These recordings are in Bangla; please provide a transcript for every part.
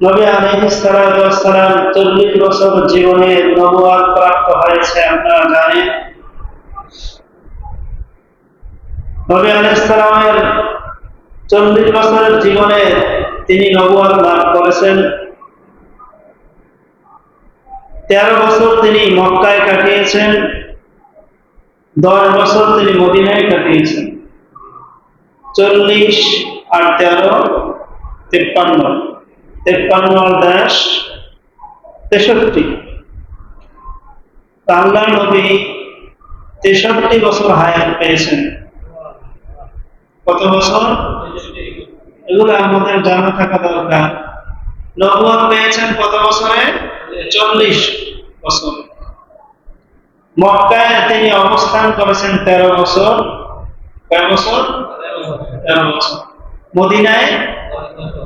নবী আলাইহিস সালাতু ওয়াস সালাম 40 বছর জীবনে নবুয়ত প্রাপ্ত হয়েছে, আপনারা জানেন। নবী আলাইহিস সালামের 40 বছরের জীবনে তিনি নবুয়ত লাভ করেছেন। 13 বছর তিনি মক্কায় কাটিয়েছেন, 10 বছর তিনি মদিনায় কাটিয়েছেন। 40 আর 13 53, 53 আর 10 63। আল্লাহ নবী 63 বছর হায়াত পেয়েছেন। কত বছর? এগুলো আমাদের জানা থাকা দরকার। নবুয়ত পেয়েছেন কত বছরে? 40 বছর। মক্কায় তিনি অবস্থান করেছেন 13 বছর। কয় বছর? 13 বছর। মদিনায়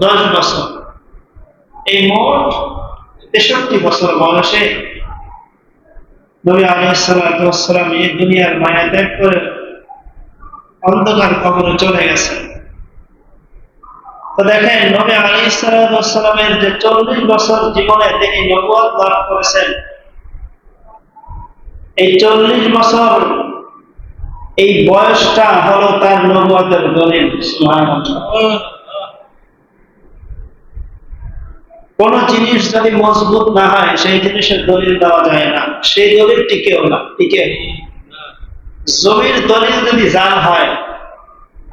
10 বছর। এই মোট 63 বছর বয়সে নবী আলাইহিস সালাতু ওয়াস সালাম এই দুনিয়ার মায়া ত্যাগ করে অন্ধকার কবরে চলে গেছেন। তো দেখেন, নবী আলাইহিস সালাতু ওয়াস সালামের যে 40 বছর জীবনে তিনি নবুয়ত লাভ করেছেন, এই 40 বছর এই বয়সটা হলো তার নবুয়তের দলিল। সুবহানাল্লাহ। কোন জিনিস যদি মজবুত না হয় সেই জিনিসের দলিল দেওয়া যায় না, সেই দলিল টিকেও না। টিকে জমির দলিল যদি জাল হয়,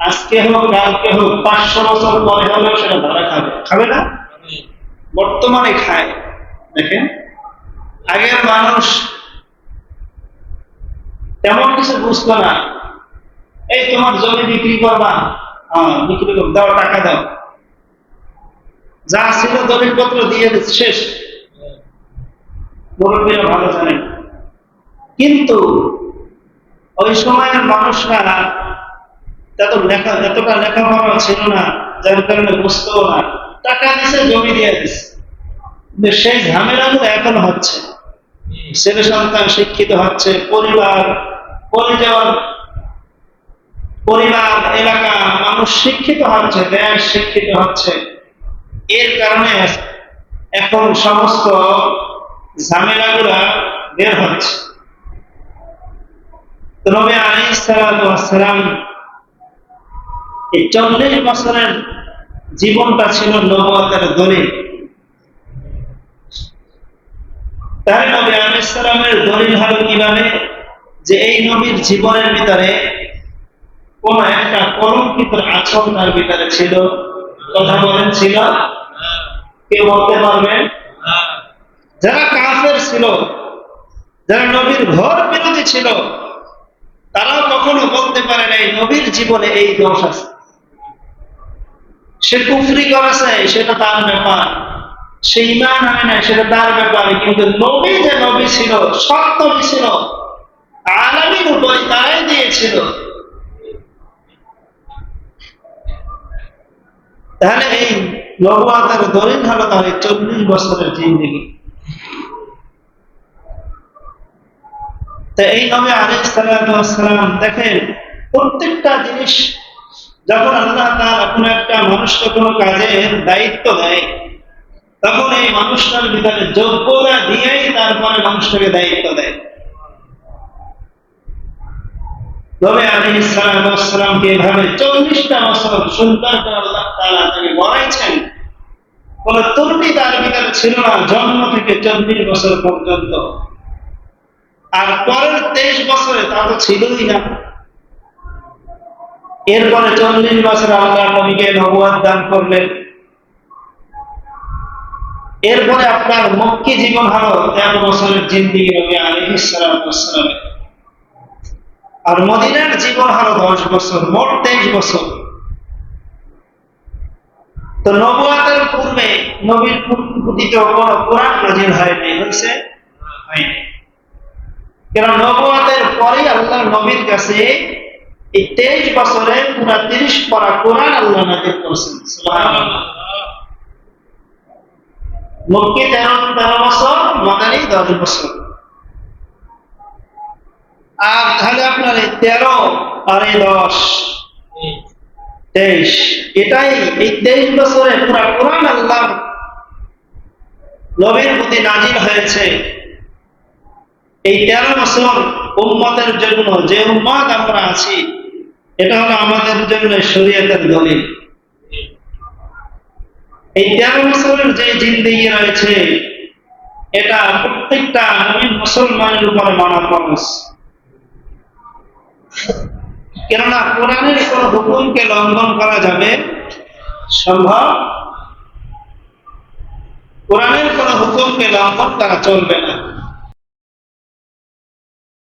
আজকে হোক কালকে হোক 500 বছর পরে হলেও সেটা ধরা খাবে। খাবে না? বর্তমানে খায়। দেখেন, আগের মানুষ তেমন কিছু বুঝতো না। এই তোমার জমি বিক্রি করবা, বিক্রি করো, দাও, টাকা দাও, যা ছিল দলিলপত্র দিয়ে দিচ্ছে, শেষ। মুরব্বীরা ভালো জানেন। কিন্তু ওই সময়ের মানুষরা এতটা লেখাপড়া ছিল না, যার কারণে বুঝতো না। টাকা দিছে, জমি দিয়ে দিচ্ছে, কিন্তু সেই ঝামেলাগুলো এখন হচ্ছে। ছেলে সন্তান শিক্ষিত হচ্ছে, পরিবার এলাকা মানুষ শিক্ষিত হচ্ছে, দেশ শিক্ষিত হচ্ছে। এর কারণে এখন সমস্ত ঝামেলাগুলা বের হচ্ছে। তো নবী আলাইহিস সালাতু ওয়াস সালাম এই 40 বছরের জীবনটা ছিল নবুয়তের দলিল। তাই নবী আলাইহিস সালামের দলিল হলো কিভাবে? যে এই নবীর জীবনের ভিতরে কোন একটা কলঙ্কিত আচরণ তার ভিতরে ছিল। কথা বলেন, ছিল? কে বলতে পারবেন? যারা কাফের ছিল, যারা নবীর ঘর বিরোধী ছিল, তারাও কখনো বলতে পারে নাই নবীর জীবনে এই দোষ আছে। সে কুফরি করেছে, সেটা তার ব্যাপার। সে ঈমান আনে নাই, সেটা তার ব্যাপার। কিন্তু নবী যে নবী ছিল, সৎ নবী ছিল, আলামীর উপরে তারাই দিয়েছিল। তাহলে এই নবুয়তের দলিল হলো তার 40 বছরের জিন্দেগি। তো এই নবী আলাইহিস সালাতু ওয়াস সালাম দেখেন, প্রত্যেকটা জিনিস যখন আল্লাহ তাআলা কোনো একটা মানুষকে কোনো কাজের দায়িত্ব দেয়, তখন এই মানুষটার ভিতরে যোগ্যতা দিয়েই তারপরে মানুষটাকে দায়িত্ব দেয়। নবী আলাইহিস সালাতু ওয়াস সালামকে এভাবে 40টা বছর সুন্দর করে আল্লাহ তাআলা তাকে বলাইছেন। কোন ত্রুটি তার ভিতরে ছিল না, জন্ম থেকে 40 বছর পর্যন্ত। আর পরের 23 বছরে তা তো ছিলই না। এরপরে 40 বছর আল্লাহ নবীকে নবুয়ত দান করলেন। এরপরে আপনার মক্কি জীবন হলো 13 বছরের জিন্দেগি নবী আলাইহিস সালাতু ওয়াস সালামের। আর মদিনার জীবন হলো 10 বছর, মোট 23 বছর। তো নবুয়তের পূর্বে নবীর প্রতিতে কোনো কোরআন নাযিল হয়নি, হয়েছে? হয়নি। কারণ নবুয়তের পরেই আল্লাহ নবীর কাছে এই 23 বছরে পুরা 30 পারা কোরআন আল্লাহ নাযিল করেছেন। সুবহানাল্লাহ। মক্কি 13 বছর, মদিনা 10 বছর। আর তাহলে আপনার 13 আর 10 23, এটাই এই 23 বছরে পুরা কোরআন আল্লাহ নবীর প্রতি নাজিল হয়েছে। এই 13 বছর উম্মতের জন্য, যে উম্মত আমরা আছি, এটা হলো আমাদের জন্য শরীয়তের দলিল। এই 13 বছরের যে জিন্দেগি রয়েছে, এটা প্রত্যেকটা মুমিন মুসলমানের উপরে মানা ফরজ। কেননা কোরআনের কোন হুকুমকে লঙ্ঘন করা যাবে সম্ভব? কোরআনের কোন হুকুমকে লঙ্ঘন করা চলবে না।